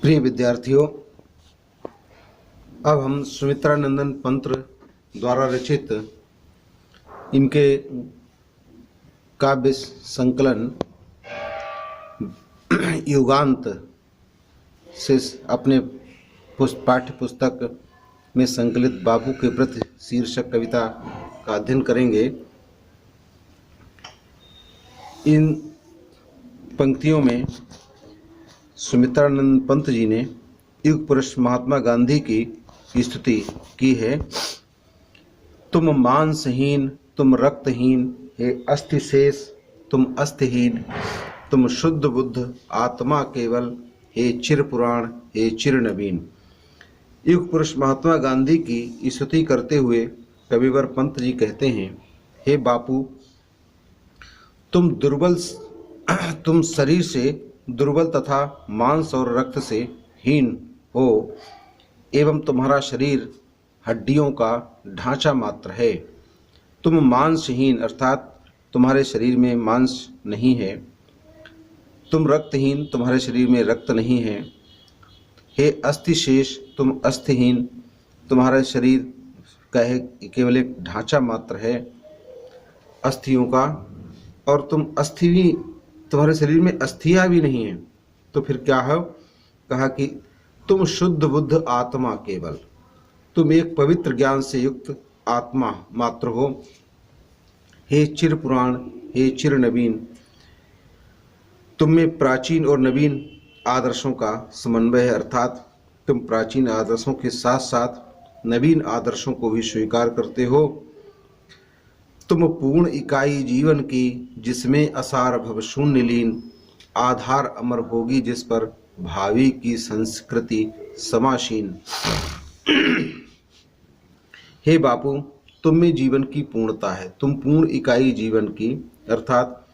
प्रिय विद्यार्थियों, अब हम सुमित्रा नंदन पंत द्वारा रचित इनके काव्य संकलन युगांत से अपने पाठ्य पुस्तक में संकलित बापू के प्रति शीर्षक कविता का अध्ययन करेंगे। इन पंक्तियों में सुमित्रानंद पंत जी ने युग पुरुष महात्मा गांधी की स्तुति की है। तुम मांसहीन, तुम रक्तहीन, हे अस्थि शेष, तुम अस्थिहीन, तुम शुद्ध बुद्ध आत्मा केवल, हे चिर पुराण, हे चिर नवीन। युग पुरुष महात्मा गांधी की स्तुति करते हुए कविवर पंत जी कहते हैं, हे बापू, तुम शरीर से दुर्बल तथा मांस और रक्त से हीन हो एवं तुम्हारा शरीर हड्डियों का ढांचा मात्र है। तुम मांसहीन अर्थात तुम्हारे शरीर में मांस नहीं है। तुम रक्तहीन, तुम्हारे शरीर में रक्त नहीं है। हे अस्थिशेष, तुम अस्थिहीन, तुम्हारा शरीर का केवल एक ढांचा मात्र है अस्थियों का, और तुम अस्थि भी, तुम्हारे शरीर में अस्थियां भी नहीं है। तो फिर क्या है? कहा कि तुम शुद्ध बुद्ध आत्मा केवल, तुम एक पवित्र ज्ञान से युक्त आत्मा मात्र हो। हे चिर पुराण, हे चिर नवीन, तुम में प्राचीन और नवीन आदर्शों का समन्वय है, अर्थात तुम प्राचीन आदर्शों के साथ साथ नवीन आदर्शों को भी स्वीकार करते हो। तुम पूर्ण इकाई जीवन की, जिसमें असार भव शून्य लीन, आधार अमर होगी जिस पर भावी की संस्कृति समासीन। हे बापू, तुम में जीवन की पूर्णता है। तुम पूर्ण इकाई जीवन की, अर्थात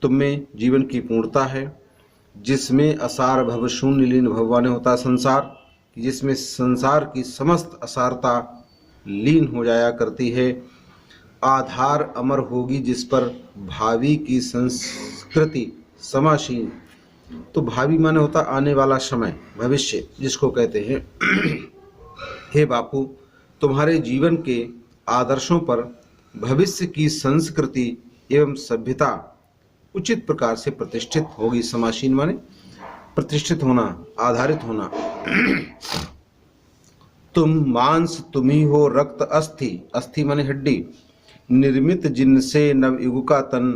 तुम में जीवन की पूर्णता है, जिसमें असार भव शून्य लीन, भगवान होता संसार, जिसमें संसार की समस्त असारता लीन हो जाया करती है। आधार अमर होगी जिस पर भावी की संस्कृति समासीन। तो भावी माने होता आने वाला समय, भविष्य जिसको कहते हैं। हे बापू, तुम्हारे जीवन के आदर्शों पर भविष्य की संस्कृति एवं सभ्यता उचित प्रकार से प्रतिष्ठित होगी। समासीन माने प्रतिष्ठित होना, आधारित होना। तुम मांस तुम ही हो, रक्त अस्थि, अस्थि माने हड्डी, निर्मित जिनसे नव युग का तन,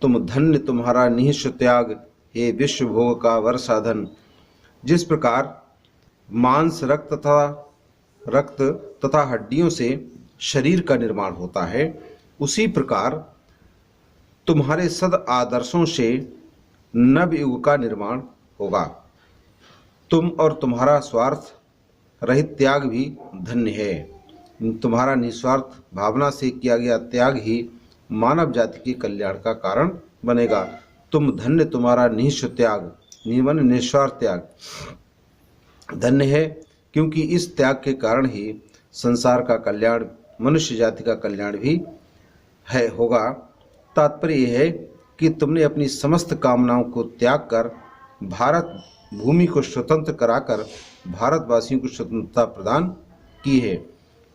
तुम धन्य तुम्हारा निःस्व त्याग, हे विश्व भोग का वर साधन। जिस प्रकार मांस रक्त तथा हड्डियों से शरीर का निर्माण होता है, उसी प्रकार तुम्हारे सद आदर्शों से नव युग का निर्माण होगा। तुम और तुम्हारा स्वार्थ रहित त्याग भी धन्य है। तुम्हारा निस्वार्थ भावना से किया गया त्याग ही मानव जाति के कल्याण का कारण बनेगा। तुम धन्य तुम्हारा निःस्व त्याग, निस्वार्थ त्याग धन्य है, क्योंकि इस त्याग के कारण ही संसार का कल्याण, मनुष्य जाति का कल्याण भी है होगा। तात्पर्य यह है कि तुमने अपनी समस्त कामनाओं को त्याग कर भारत भूमि को स्वतंत्र कराकर भारतवासियों को स्वतंत्रता प्रदान की है।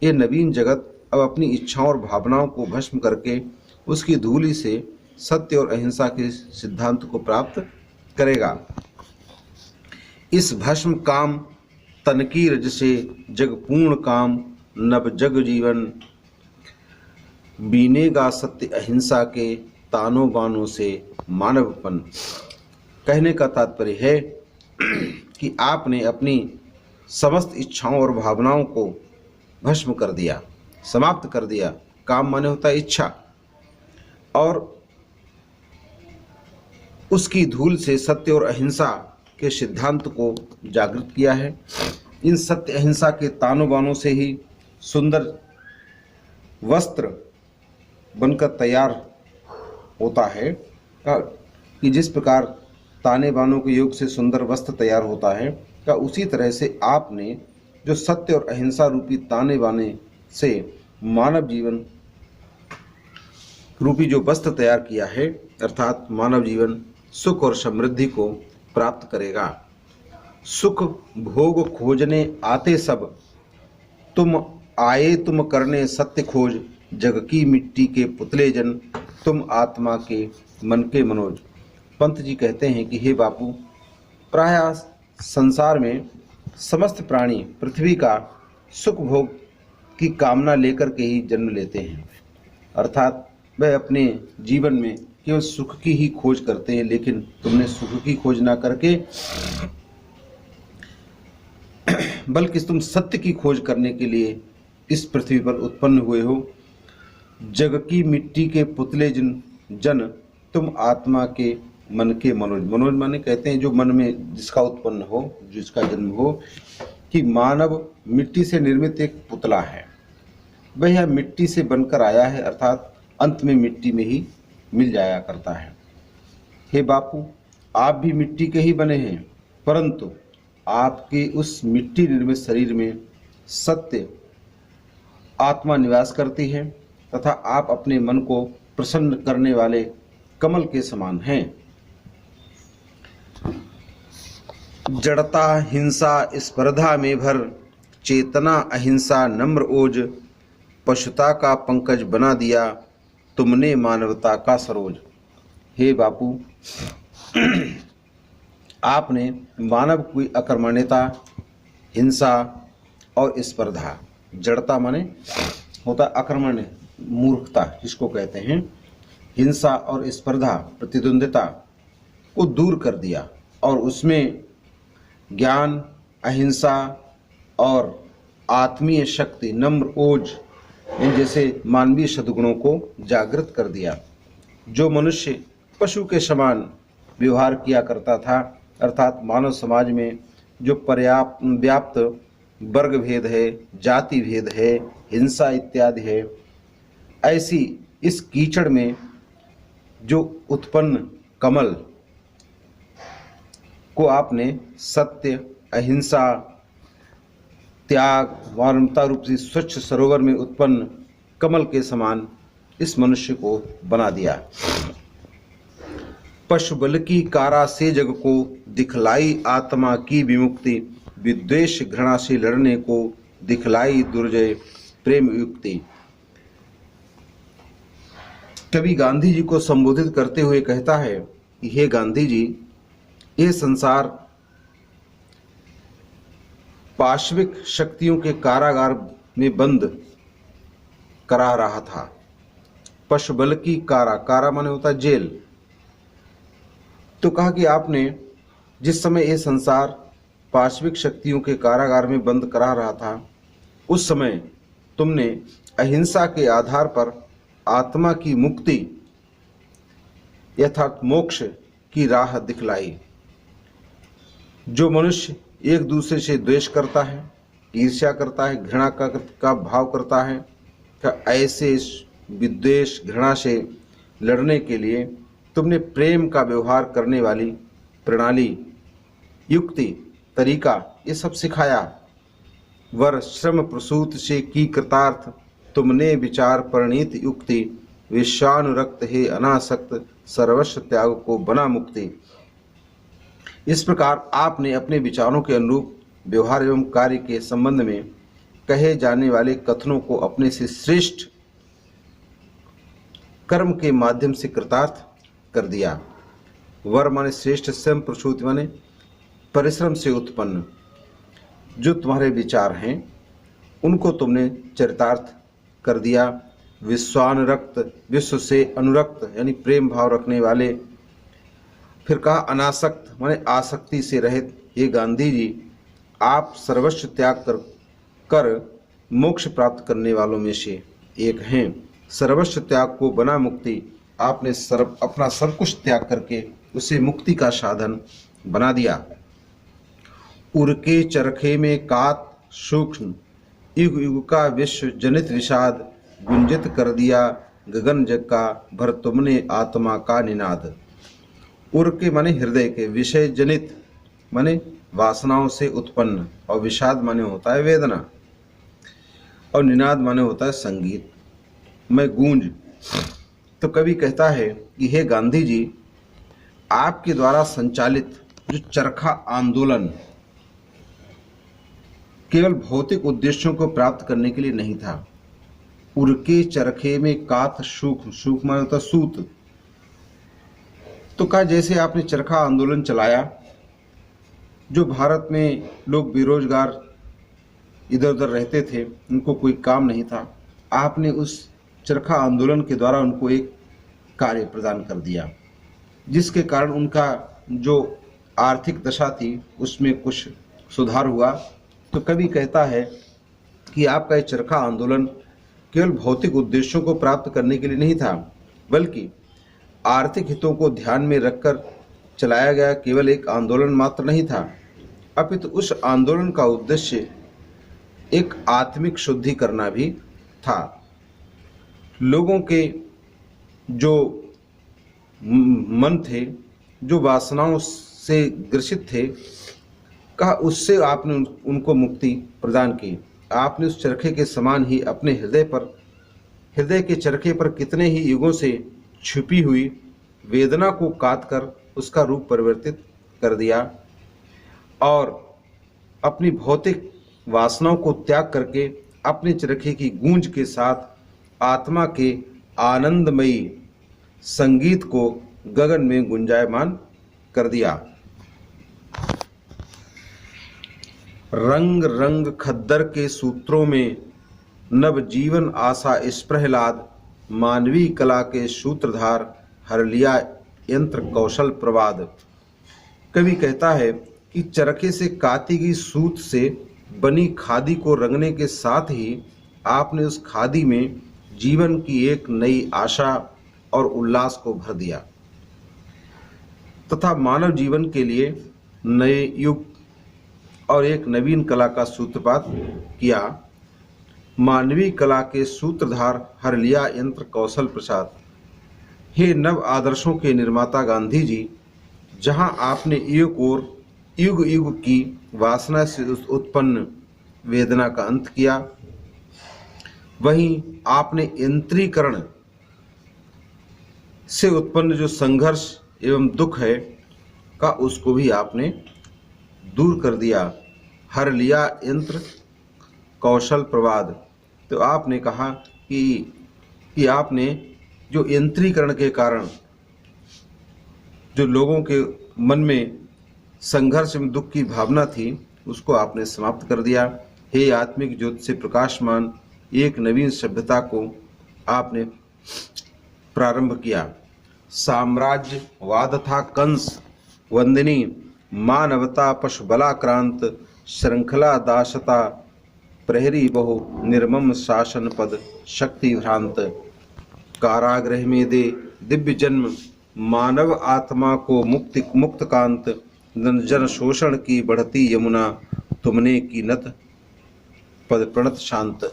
ये नवीन जगत अब अपनी इच्छाओं और भावनाओं को भस्म करके उसकी धूलि से सत्य और अहिंसा के सिद्धांत को प्राप्त करेगा। इस भस्म काम तन की रज से जग पूर्ण काम, नव जग जीवन बीनेगा सत्य अहिंसा के तानों बानों से मानवपन। कहने का तात्पर्य है कि आपने अपनी समस्त इच्छाओं और भावनाओं को भस्म कर दिया, समाप्त कर दिया। काम माने होता है इच्छा, और उसकी धूल से सत्य और अहिंसा के सिद्धांत को जागृत किया है। इन सत्य अहिंसा के तानों बानों से ही सुंदर वस्त्र बनकर तैयार होता है, कि जिस प्रकार ताने बानों के योग से सुंदर वस्त्र तैयार होता है, का उसी तरह से आपने जो सत्य और अहिंसा रूपी ताने बाने से मानव जीवन रूपी जो वस्त्र तैयार किया है, अर्थात मानव जीवन सुख और समृद्धि को प्राप्त करेगा। सुख भोग खोजने आते सब, तुम आए तुम करने सत्य खोज, जग की मिट्टी के पुतले जन, तुम आत्मा के मन के मनोज। पंत जी कहते हैं कि हे बापू, प्रायः संसार में समस्त प्राणी पृथ्वी का सुख भोग की कामना लेकर के ही जन्म लेते हैं, अर्थात वह अपने जीवन में केवल सुख की ही खोज करते हैं। लेकिन तुमने सुख की खोज ना करके बल्कि तुम सत्य की खोज करने के लिए इस पृथ्वी पर उत्पन्न हुए हो। जग की मिट्टी के पुतले जन, तुम आत्मा के मन के मनोज। मनोज माने कहते हैं जो मन में जिसका उत्पन्न हो, जिसका जन्म हो, कि मानव मिट्टी से निर्मित एक पुतला है, वह यह मिट्टी से बनकर आया है, अर्थात अंत में मिट्टी में ही मिल जाया करता है। हे बापू, आप भी मिट्टी के ही बने हैं, परंतु आपके उस मिट्टी निर्मित शरीर में सत्य आत्मा निवास करती है तथा आप अपने मन को प्रसन्न करने वाले कमल के समान हैं। जड़ता हिंसा स्पर्धा में भर, चेतना अहिंसा नम्र ओज, पशुता का पंकज बना दिया तुमने मानवता का सरोज। हे बापू, आपने मानव की अकर्मण्यता, हिंसा और स्पर्धा, जड़ता माने होता अकर्मण्य, मूर्खता जिसको कहते हैं, हिंसा और स्पर्धा प्रतिद्वंदिता को दूर कर दिया और उसमें ज्ञान, अहिंसा और आत्मीय शक्ति, नम्र ओज, इन जैसे मानवीय सद्गुणों को जागृत कर दिया। जो मनुष्य पशु के समान व्यवहार किया करता था, अर्थात मानव समाज में जो व्याप्त वर्ग भेद है, जाति भेद है, हिंसा इत्यादि है, ऐसी इस कीचड़ में जो उत्पन्न कमल को आपने सत्य, अहिंसा, त्याग, मानवता रूप से स्वच्छ सरोवर में उत्पन्न कमल के समान इस मनुष्य को बना दिया। पशु बल की कारा से जग को दिखलाई आत्मा की विमुक्ति, विद्वेष घृणा से लड़ने को दिखलाई दुर्जय प्रेम युक्ति। कवि गांधी जी को संबोधित करते हुए कहता है कि हे गांधी जी, यह संसार पाशविक शक्तियों के कारागार में बंद करा रहा था। पशु बल की कारा, कारा माने होता जेल। तो कहा कि आपने जिस समय यह संसार पाशविक शक्तियों के कारागार में बंद करा रहा था, उस समय तुमने अहिंसा के आधार पर आत्मा की मुक्ति अर्थात मोक्ष की राह दिखलाई। जो मनुष्य एक दूसरे से द्वेष करता है, ईर्ष्या करता है, घृणा का भाव करता है, ऐसे विद्वेष घृणा से लड़ने के लिए तुमने प्रेम का व्यवहार करने वाली प्रणाली, युक्ति, तरीका ये सब सिखाया। वर श्रम प्रसूत से की कृतार्थ, तुमने विचार परिणीत युक्ति, विश्वानुरक्त हे अनासक्त, सर्वस्व त्याग को बना मुक्ति। इस प्रकार आपने अपने विचारों के अनुरूप व्यवहार एवं कार्य के संबंध में कहे जाने वाले कथनों को अपने से श्रेष्ठ कर्म के माध्यम से कृतार्थ कर दिया। वर माने श्रेष्ठ, स्वयं प्रसूत माने परिश्रम से उत्पन्न जो तुम्हारे विचार हैं उनको तुमने चरितार्थ कर दिया। विश्वानुरक्त, विश्व से अनुरक्त यानी प्रेम भाव रखने वाले। फिर कहा अनासक्त माने आसक्ति से रहित। ये गांधी जी, आप सर्वस्व त्याग कर मोक्ष प्राप्त करने वालों में से एक हैं। सर्वस्व त्याग को बना मुक्ति, आपने अपना सब कुछ त्याग करके उसे मुक्ति का साधन बना दिया। उर के चरखे में कात सूक्ष्म, युग युग का विश्व जनित विषाद, गुंजित कर दिया गगन जग का, भर तुमने आत्मा का निनाद। उर के माने हृदय के, विषय जनित माने वासनाओं से उत्पन्न, और विषाद माने होता है वेदना, और निनाद माने होता है संगीत में गूंज। तो कवि कहता है कि हे गांधी जी, आपके द्वारा संचालित जो चरखा आंदोलन केवल भौतिक उद्देश्यों को प्राप्त करने के लिए नहीं था। उनके चरखे में कात सूख, सूख माने होता सूत। तो कहा जैसे आपने चरखा आंदोलन चलाया, जो भारत में लोग बेरोजगार इधर उधर रहते थे, उनको कोई काम नहीं था, आपने उस चरखा आंदोलन के द्वारा उनको एक कार्य प्रदान कर दिया, जिसके कारण उनका जो आर्थिक दशा थी उसमें कुछ सुधार हुआ। तो कवि कहता है कि आपका ये चरखा आंदोलन केवल भौतिक उद्देश्यों को प्राप्त करने के लिए नहीं था, बल्कि आर्थिक हितों को ध्यान में रखकर चलाया गया केवल एक आंदोलन मात्र नहीं था, अपितु उस आंदोलन का उद्देश्य एक आत्मिक शुद्धि करना भी था। लोगों के जो मन थे, जो वासनाओं से ग्रसित थे, कहा उससे आपने उनको मुक्ति प्रदान की। आपने उस चरखे के समान ही अपने हृदय के चरखे पर कितने ही युगों से छुपी हुई वेदना को काट कर उसका रूप परिवर्तित कर दिया और अपनी भौतिक वासनाओं को त्याग करके अपने चरखे की गूंज के साथ आत्मा के आनंदमयी संगीत को गगन में गुंजायमान कर दिया। रंग रंग खद्दर के सूत्रों में नव जीवन आशा इस प्रहलाद, मानवीय कला के सूत्रधार हर लिया यंत्र कौशल प्रवाद। कवि कहता है कि चरखे से काती गई सूत से बनी खादी को रंगने के साथ ही आपने उस खादी में जीवन की एक नई आशा और उल्लास को भर दिया तथा मानव जीवन के लिए नए युग और एक नवीन कला का सूत्रपात किया। मानवीय कला के सूत्रधार हर लिया यंत्र कौशल प्रसाद। हे नव आदर्शों के निर्माता गांधी जी, जहां आपने युग युग की वासना से उत्पन्न वेदना का अंत किया, वहीं आपने यंत्रीकरण से उत्पन्न जो संघर्ष एवं दुख है का उसको भी आपने दूर कर दिया। हर लिया यंत्र कौशल प्रवाद। तो आपने कहा कि आपने जो यंत्रीकरण के कारण जो लोगों के मन में संघर्ष एवं दुख की भावना थी उसको आपने समाप्त कर दिया। हे आत्मिक ज्योति से प्रकाशमान एक नवीन सभ्यता को आपने प्रारंभ किया। साम्राज्यवाद था कंस वंदिनी, मानवता पशु बलाक्रांत, श्रृंखला दासता प्रहरी बहु, निर्मम शासन पद शक्ति भ्रांत। कारागृह में दे दिव्य जन्म, मानव आत्मा को मुक्त कांत, जन शोषण की बढ़ती यमुना, तुमने की नत पद प्रणत शांत।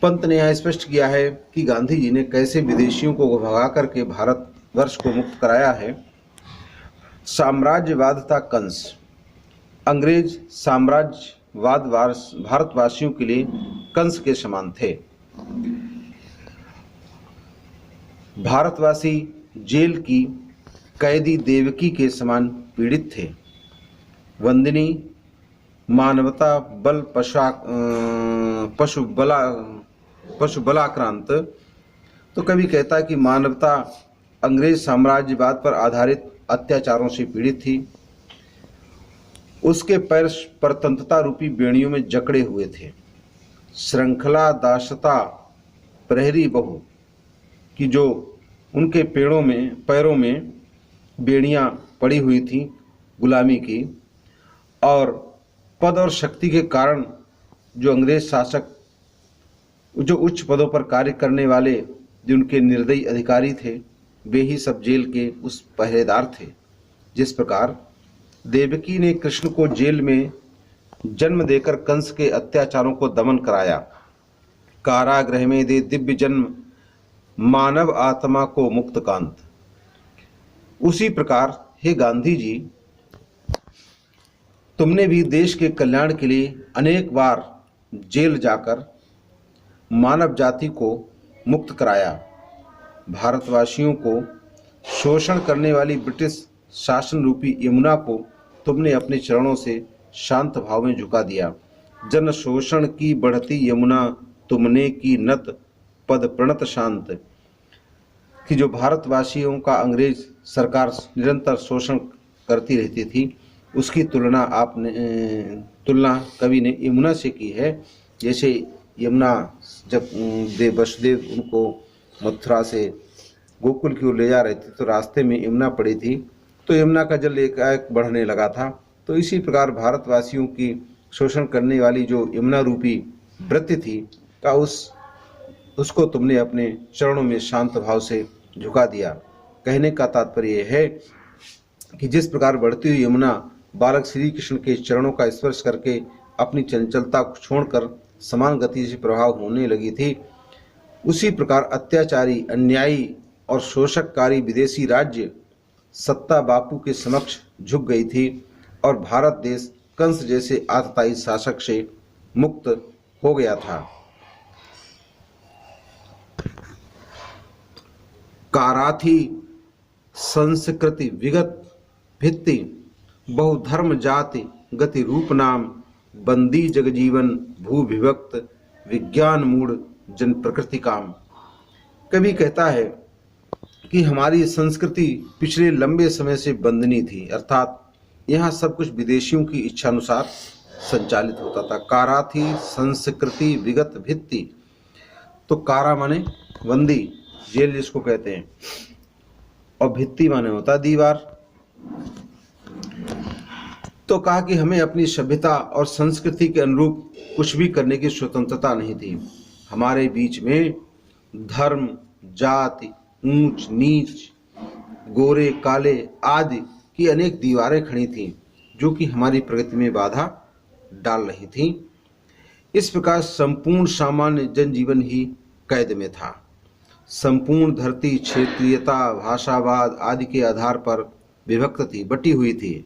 पंत ने यह स्पष्ट किया है कि गांधी जी ने कैसे विदेशियों को भगा करके भारतवर्ष को मुक्त कराया है। साम्राज्यवाद था कंस। अंग्रेज साम्राज्यवाद भारतवासियों के लिए कंस के समान थे। भारतवासी जेल की कैदी देवकी के समान पीड़ित थे। वंदिनी मानवता बल पशु बलाक्रांत। तो कवि कहता है कि मानवता अंग्रेज साम्राज्यवाद पर आधारित अत्याचारों से पीड़ित थी। उसके पैर परतंत्रता रूपी बेड़ियों में जकड़े हुए थे। श्रृंखला दासता प्रहरी बहु कि जो उनके पैरों में बेड़ियां पड़ी हुई थी गुलामी की, और पद और शक्ति के कारण जो अंग्रेज शासक जो उच्च पदों पर कार्य करने वाले जो उनके निर्दयी अधिकारी थे, वे ही सब जेल के उस पहरेदार थे। जिस प्रकार देवकी ने कृष्ण को जेल में जन्म देकर कंस के अत्याचारों को दमन कराया। कारागृह में दे दिव्य जन्म, मानव आत्मा को मुक्त कांत। उसी प्रकार हे गांधी जी, तुमने भी देश के कल्याण के लिए अनेक बार जेल जाकर मानव जाति को मुक्त कराया। भारतवासियों को शोषण करने वाली ब्रिटिश शासन रूपी यमुना को तुमने अपने चरणों से शांत भाव में झुका दिया। जन शोषण की बढ़ती यमुना तुमने की नत पद प्रणत शांत, कि जो भारतवासियों का अंग्रेज सरकार निरंतर शोषण करती रहती थी, उसकी तुलना कवि ने यमुना से की है। जैसे यमुना जब वसुदेव उनको मथुरा से गोकुल की ओर ले जा रहे थे तो रास्ते में यमुना पड़ी थी, तो यमुना का जल एकाएक बढ़ने लगा था। तो इसी प्रकार भारतवासियों की शोषण करने वाली जो यमुना रूपी वृत्ति थी का उसको तुमने अपने चरणों में शांत भाव से झुका दिया। कहने का तात्पर्य यह है कि जिस प्रकार बढ़ती हुई यमुना बालक श्री कृष्ण के चरणों का स्पर्श करके अपनी चंचलता को छोड़कर समान गति से प्रभाव होने लगी थी, उसी प्रकार अत्याचारी, अन्यायी और शोषककारी विदेशी राज्य सत्ता बापू के समक्ष झुक गई थी और भारत देश कंस जैसे आतताई शासक से मुक्त हो गया था। काराथी संस्कृति विगत भित्ति बहुधर्म जाति गति रूप नाम बंदी जगजीवन भू विभक्त विज्ञान मूढ़ जन प्रकृति काम। कवि कहता है कि हमारी संस्कृति पिछले लंबे समय से बंधनी थी, अर्थात यहाँ सब कुछ विदेशियों की इच्छानुसार संचालित होता था। काराथी संस्कृति विगत भित्ति, तो कारा माने बंदी, जेल जिसको कहते हैं, और भित्ति माने होता दीवार। तो कहा कि हमें अपनी सभ्यता और संस्कृति के अनुरूप कुछ भी करने की स्वतंत्रता नहीं थी। हमारे बीच में धर्म, जाति, ऊंच नीच, गोरे काले आदि की अनेक दीवारें खड़ी थीं जो कि हमारी प्रगति में बाधा डाल रही थीं। इस प्रकार संपूर्ण सामान्य जनजीवन ही कैद में था। संपूर्ण धरती क्षेत्रीयता, भाषावाद आदि के आधार पर विभक्त थी, बटी हुई थी।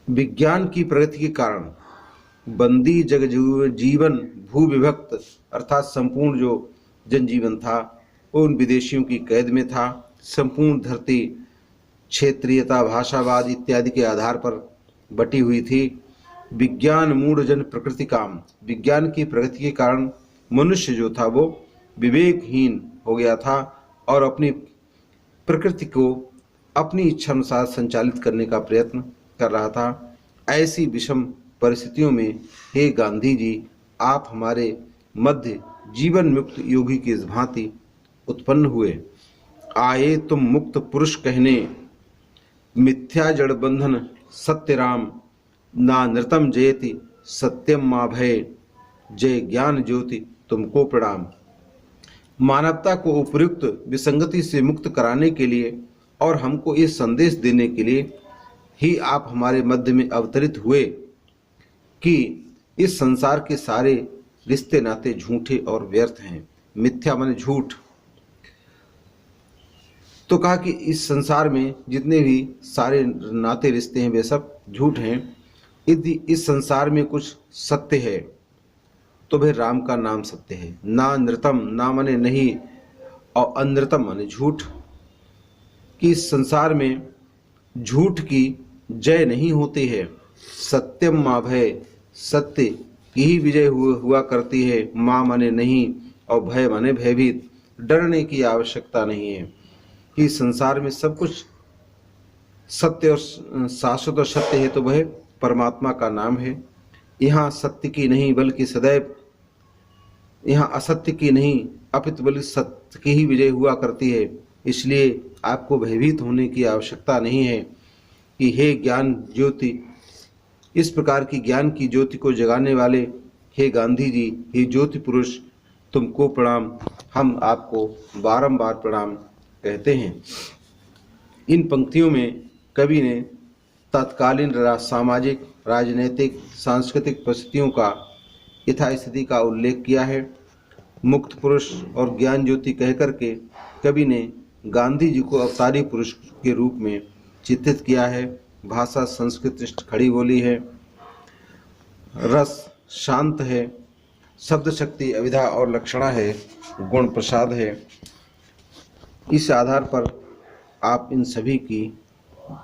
विज्ञान की प्रगति के कारण बंदी जगजीवन भू विभक्त, अर्थात संपूर्ण जो जनजीवन था वो उन विदेशियों की कैद में था। संपूर्ण धरती क्षेत्रीयता, भाषावाद इत्यादि के आधार पर बटी हुई थी। विज्ञान मूढ़ जन प्रकृति काम, विज्ञान की प्रगति के कारण मनुष्य जो था वो विवेकहीन हो गया था और अपनी प्रकृति को अपनी इच्छानुसार संचालित करने का प्रयत्न कर रहा था। ऐसी विषम परिस्थितियों में हे गांधी जी, आप हमारे मध्य जीवन मुक्त योगी की इस भांति उत्पन्न हुए। आए तुम मुक्त पुरुष कहने, मिथ्या जड़ बंधन सत्य राम, ना नृतम जयति सत्यम मा भय, जय ज्ञान ज्योति तुमको प्रणाम। मानवता को उपयुक्त विसंगति से मुक्त कराने के लिए और हमको ये संदेश देने के लिए ही आप हमारे मध्य में अवतरित हुए कि इस संसार के सारे रिश्ते नाते झूठे और व्यर्थ हैं। मिथ्या माने झूठ। तो कहा कि इस संसार में जितने भी सारे नाते रिश्ते हैं वे सब झूठ हैं। यदि इस संसार में कुछ सत्य है तो वह राम का नाम सत्य है। ना नृतम, ना माने नहीं, और अनृतम माने झूठ। कि इस संसार में झूठ की जय नहीं होती है। सत्यम माँ भय, सत्य की ही विजय हुआ करती है। माँ माने नहीं और भय माने भयभीत, डरने की आवश्यकता नहीं है। कि संसार में सब कुछ सत्य और शाश्वत और सत्य है तो वह परमात्मा का नाम है। यहाँ सत्य की नहीं बल्कि सदैव, यहाँ असत्य की नहीं अपितु बल्कि सत्य की ही विजय हुआ करती है। इसलिए आपको भयभीत होने की आवश्यकता नहीं है। कि हे ज्ञान ज्योति, इस प्रकार की ज्ञान की ज्योति को जगाने वाले हे गांधी जी, हे ज्योति पुरुष, तुमको प्रणाम। हम आपको बारंबार प्रणाम कहते हैं। इन पंक्तियों में कवि ने तत्कालीन सामाजिक, राजनीतिक, सांस्कृतिक परिस्थितियों का यथास्थिति का उल्लेख किया है। मुक्त पुरुष और ज्ञान ज्योति कहकर के कवि ने गांधी जी को अवतारी पुरुष के रूप में चित्रित किया है। भाषा संस्कृत खड़ी बोली है, रस शांत है, शब्द शक्ति अविधा और लक्षणा है, गुण प्रसाद है। इस आधार पर आप इन सभी की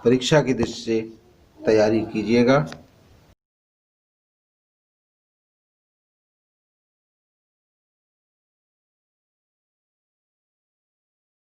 परीक्षा की दृष्टि से तैयारी कीजिएगा।